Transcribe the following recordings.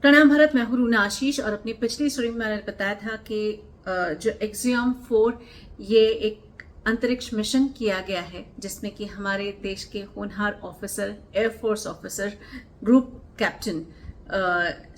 प्रणाम भारत, मैं हूं रूना आशीष। और अपनी पिछली स्टोरी में मैंने बताया था कि जो एक्सियम 4 ये एक अंतरिक्ष मिशन किया गया है जिसमें कि हमारे देश के होनहार officer, air force officer, group captain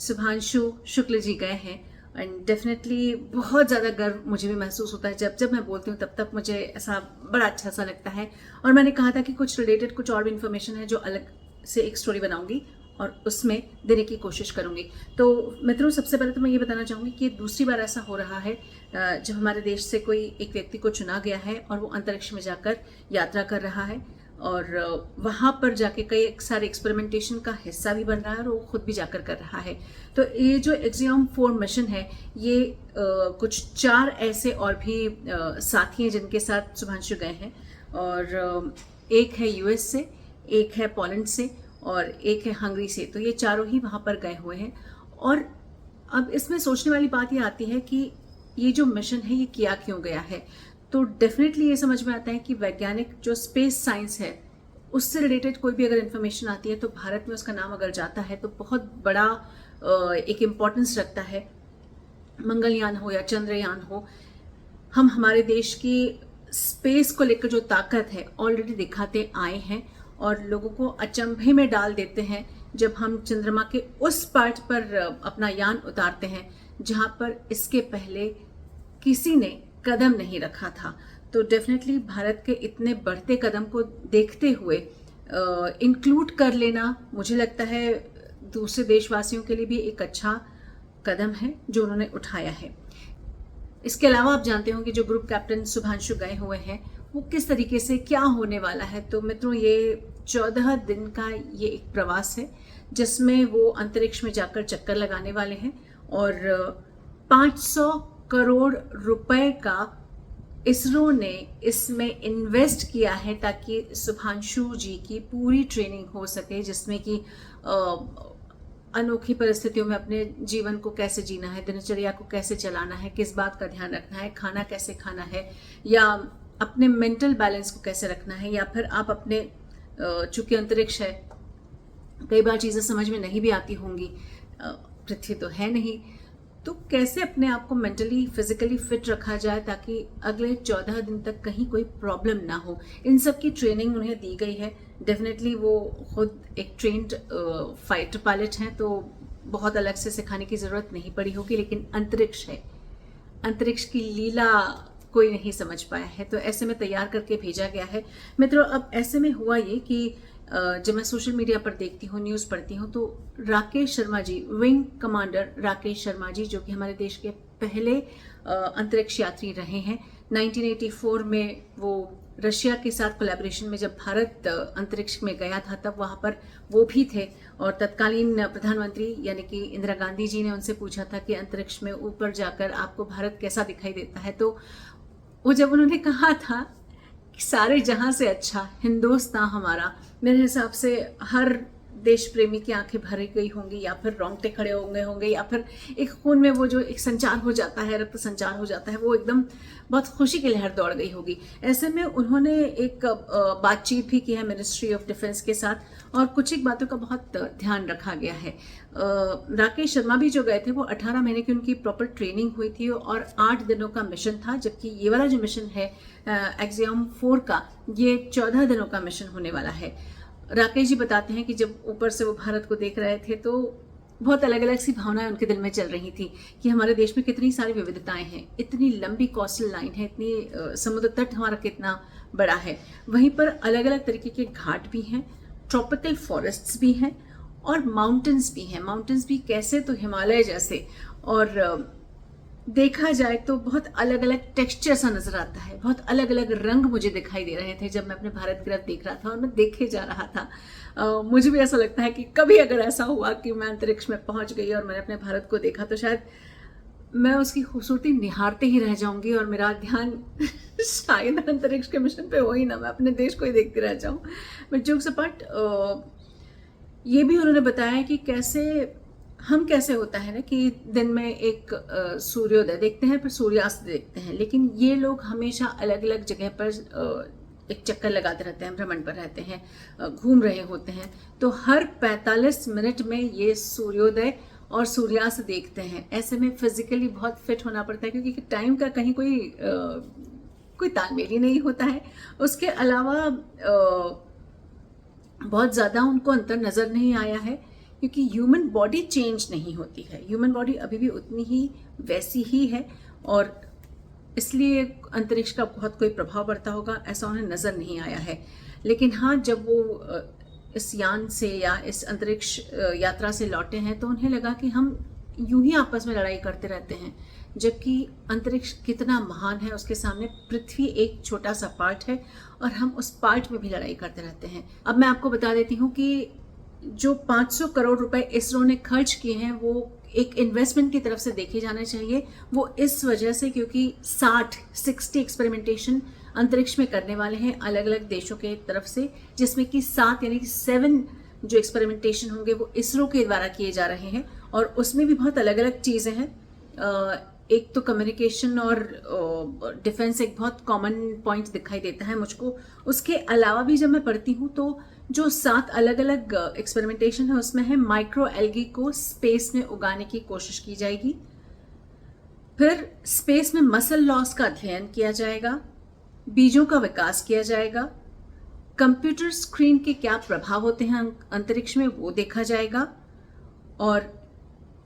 Shubhanshu Shukla ji गए हैं। एंड डेफिनेटली बहुत ज़्यादा गर्व मुझे भी महसूस होता है। जब जब मैं बोलती हूँ तब तब मुझे ऐसा बड़ा अच्छा सा लगता है। और मैंने कहा था कि कुछ रिलेटेड कुछ और भी इन्फॉर्मेशन है जो अलग से एक स्टोरी बनाऊंगी और उसमें देने की कोशिश करूंगी। तो मित्रों, सबसे पहले तो मैं ये बताना चाहूँगी कि दूसरी बार ऐसा हो रहा है जब हमारे देश से कोई एक व्यक्ति को चुना गया है और वो अंतरिक्ष में जाकर यात्रा कर रहा है और वहाँ पर जाके कई सारे एक्सपेरिमेंटेशन का हिस्सा भी बन रहा है और वो खुद भी जाकर कर रहा है। तो ये जो एक्सियम 4 मिशन है ये कुछ 4 ऐसे और भी साथी हैं जिनके साथ शुभांशु गए हैं। और एक है यूएस से, एक है पोलैंड से और एक है हंगरी से। तो ये चारों ही वहाँ पर गए हुए हैं। और अब इसमें सोचने वाली बात ये आती है कि ये जो मिशन है ये किया क्यों गया है। तो डेफिनेटली ये समझ में आता है कि वैज्ञानिक जो स्पेस साइंस है उससे रिलेटेड कोई भी अगर इन्फॉर्मेशन आती है तो भारत में उसका नाम अगर जाता है तो बहुत बड़ा एक इम्पोर्टेंस रखता है। मंगलयान हो या चंद्रयान हो, हम हमारे देश की स्पेस को लेकर जो ताकत है ऑलरेडी दिखाते आए हैं और लोगों को अचंभे में डाल देते हैं जब हम चंद्रमा के उस पार्ट पर अपना यान उतारते हैं जहां पर इसके पहले किसी ने कदम नहीं रखा था। तो डेफिनेटली भारत के इतने बढ़ते कदम को देखते हुए इंक्लूड कर लेना मुझे लगता है दूसरे देशवासियों के लिए भी एक अच्छा कदम है जो उन्होंने उठाया है। इसके अलावा आप जानते हो कि जो ग्रुप कैप्टन शुभांशु गए हुए हैं वो किस तरीके से क्या होने वाला है। तो मित्रों, ये 14 दिन का ये एक प्रवास है जिसमें वो अंतरिक्ष में जाकर चक्कर लगाने वाले हैं और 500 करोड़ रुपए का इसरो ने इसमें इन्वेस्ट किया है ताकि शुभांशु जी की पूरी ट्रेनिंग हो सके, जिसमें कि अनोखी परिस्थितियों में अपने जीवन को कैसे जीना है, दिनचर्या को कैसे चलाना है, किस बात का ध्यान रखना है, खाना कैसे खाना है, या अपने मेंटल बैलेंस को कैसे रखना है, या फिर आप अपने चूंकि अंतरिक्ष है कई बार चीज़ें समझ में नहीं भी आती होंगी, पृथ्वी तो है नहीं, तो कैसे अपने आप को मेंटली फिजिकली फिट रखा जाए ताकि अगले 14 दिन तक कहीं कोई प्रॉब्लम ना हो। इन सब की ट्रेनिंग उन्हें दी गई है। डेफिनेटली वो खुद एक ट्रेंड फाइटर पायलट हैं तो बहुत अलग से सिखाने की ज़रूरत नहीं पड़ी होगी, लेकिन अंतरिक्ष है, अंतरिक्ष की लीला कोई नहीं समझ पाया है तो ऐसे में तैयार करके भेजा गया है। मित्रों, अब ऐसे में हुआ ये कि जब मैं सोशल मीडिया पर देखती हूँ, न्यूज़ पढ़ती हूँ, तो राकेश शर्मा जी, विंग कमांडर राकेश शर्मा जी, जो कि हमारे देश के पहले अंतरिक्ष यात्री रहे हैं। 1984 में वो रशिया के साथ कोलैबोरेशन में जब भारत अंतरिक्ष में गया था तब वहाँ पर वो भी थे और तत्कालीन प्रधानमंत्री यानी कि इंदिरा गांधी जी ने उनसे पूछा था कि अंतरिक्ष में ऊपर जाकर आपको भारत कैसा दिखाई देता है। तो वो जब उन्होंने कहा था कि सारे जहां से अच्छा हिंदुस्तान हमारा, मेरे हिसाब से हर देश प्रेमी की आंखें भरी गई होंगी या फिर रोंगटे खड़े होंगे या फिर एक खून में वो जो एक संचार हो जाता है, रक्त संचार हो जाता है, वो एकदम बहुत खुशी की लहर दौड़ गई होगी। ऐसे में उन्होंने एक बातचीत भी की है मिनिस्ट्री ऑफ डिफेंस के साथ और कुछ एक बातों का बहुत ध्यान रखा गया है। राकेश शर्मा भी जो गए थे वो 18 महीने की उनकी प्रॉपर ट्रेनिंग हुई थी और 8 दिनों का मिशन था, जबकि ये वाला जो मिशन है एक्सियम 4 का, ये 14 दिनों का मिशन होने वाला है। राकेश जी बताते हैं कि जब ऊपर से वो भारत को देख रहे थे तो बहुत अलग अलग सी भावनाएं उनके दिल में चल रही थी कि हमारे देश में कितनी सारी विविधताएं हैं, इतनी लंबी कोस्टल लाइन है, इतनी समुद्र तट हमारा कितना बड़ा है, वहीं पर अलग अलग तरीके के घाट भी हैं, ट्रॉपिकल फॉरेस्ट्स भी हैं और माउंटेन्स भी हैं। माउंटेन्स भी कैसे, तो हिमालय जैसे, और देखा जाए तो बहुत अलग अलग टेक्सचर सा नजर आता है, बहुत अलग अलग रंग मुझे दिखाई दे रहे थे जब मैं अपने भारत की तरफ देख रहा था और मैं देखे जा रहा था। मुझे भी ऐसा लगता है कि कभी अगर ऐसा हुआ कि मैं अंतरिक्ष में पहुंच गई और मैंने अपने भारत को देखा तो शायद मैं उसकी खूबसूरती निहारते ही रह जाऊंगी और मेरा ध्यान शायद अंतरिक्ष के मिशन पे हो ही ना, मैं अपने देश को ही देखती रह जाऊं। बट जोक्स अपार्ट, ये भी उन्होंने बताया कि कैसे होता है ना कि दिन में एक सूर्योदय देखते हैं फिर सूर्यास्त देखते हैं, लेकिन ये लोग हमेशा अलग अलग जगह पर एक चक्कर लगाते रहते हैं, भ्रमण पर रहते हैं, घूम रहे होते हैं। तो हर 45 मिनट में ये सूर्योदय और सूर्यास्त देखते हैं। ऐसे में फिजिकली बहुत फिट होना पड़ता है, क्योंकि टाइम का कहीं कोई तालमेल ही नहीं होता है। उसके अलावा बहुत ज़्यादा उनको अंतर नज़र नहीं आया है, क्योंकि ह्यूमन बॉडी चेंज नहीं होती है, ह्यूमन बॉडी अभी भी उतनी ही वैसी ही है, और इसलिए अंतरिक्ष का बहुत कोई प्रभाव पड़ता होगा ऐसा उन्हें नज़र नहीं आया है। लेकिन हाँ, जब वो इस यान से या इस अंतरिक्ष यात्रा से लौटे हैं तो उन्हें लगा कि हम यूं ही आपस में लड़ाई करते रहते हैं, जबकि अंतरिक्ष कितना महान है, उसके सामने पृथ्वी एक छोटा सा पार्ट है और हम उस पार्ट में भी लड़ाई करते रहते हैं। अब मैं आपको बता देती हूँ कि जो 500 करोड़ रुपए इसरो ने खर्च किए हैं वो एक इन्वेस्टमेंट की तरफ से देखे जाने चाहिए। वो इस वजह से क्योंकि 60 एक्सपेरिमेंटेशन अंतरिक्ष में करने वाले हैं अलग अलग देशों के तरफ से, जिसमें कि 7 यानी कि 7 जो एक्सपेरिमेंटेशन होंगे वो इसरो के द्वारा किए जा रहे हैं, और उसमें भी बहुत अलग अलग चीज़ें हैं। एक तो कम्युनिकेशन और डिफेंस एक बहुत कॉमन पॉइंट दिखाई देता है मुझको। उसके अलावा भी जब मैं पढ़ती हूँ तो जो 7 अलग अलग एक्सपेरिमेंटेशन है उसमें है माइक्रो एल्गी को स्पेस में उगाने की कोशिश की जाएगी, फिर स्पेस में मसल लॉस का अध्ययन किया जाएगा, बीजों का विकास किया जाएगा, कंप्यूटर स्क्रीन के क्या प्रभाव होते हैं अंतरिक्ष में वो देखा जाएगा, और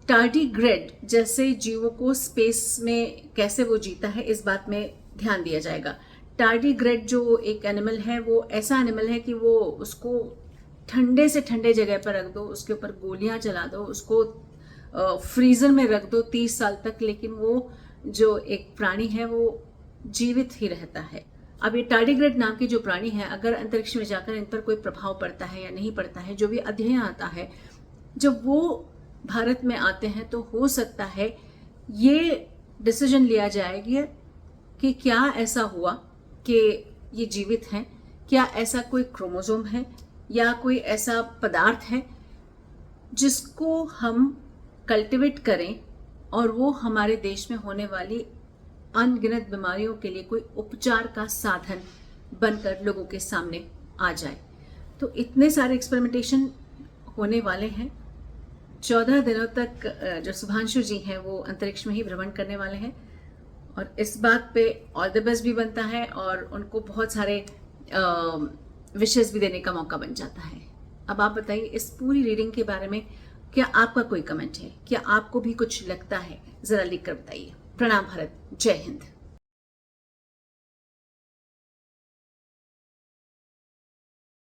टार्डीग्रेड जैसे जीवों को स्पेस में कैसे वो जीता है इस बात में ध्यान दिया जाएगा। टार्डीग्रेड जो एक एनिमल है वो ऐसा एनिमल है कि वो उसको ठंडे से ठंडे जगह पर रख दो, उसके ऊपर गोलियां चला दो, उसको फ्रीजर में रख दो 30 साल तक, लेकिन वो जो एक प्राणी है वो जीवित ही रहता है। अब ये टार्डीग्रेड नाम की जो प्राणी है, अगर अंतरिक्ष में जाकर इन पर कोई प्रभाव पड़ता है या नहीं पड़ता है, जो भी अध्ययन आता है, जब वो भारत में आते हैं तो हो सकता है ये डिसीजन लिया जाएगा कि क्या ऐसा हुआ कि ये जीवित हैं, क्या ऐसा कोई क्रोमोसोम है या कोई ऐसा पदार्थ है जिसको हम कल्टिवेट करें और वो हमारे देश में होने वाली अनगिनत बीमारियों के लिए कोई उपचार का साधन बनकर लोगों के सामने आ जाए। तो इतने सारे एक्सपेरिमेंटेशन होने वाले हैं। 14 दिनों तक जो शुभांशु जी हैं वो अंतरिक्ष में ही भ्रमण करने वाले हैं, और इस बात पे ऑल द बेस्ट भी बनता है और उनको बहुत सारे विशेष भी देने का मौका बन जाता है। अब आप बताइए इस पूरी रीडिंग के बारे में क्या आपका कोई कमेंट है, क्या आपको भी कुछ लगता है, जरा लिख कर बताइए। प्रणाम भारत, जय हिंद।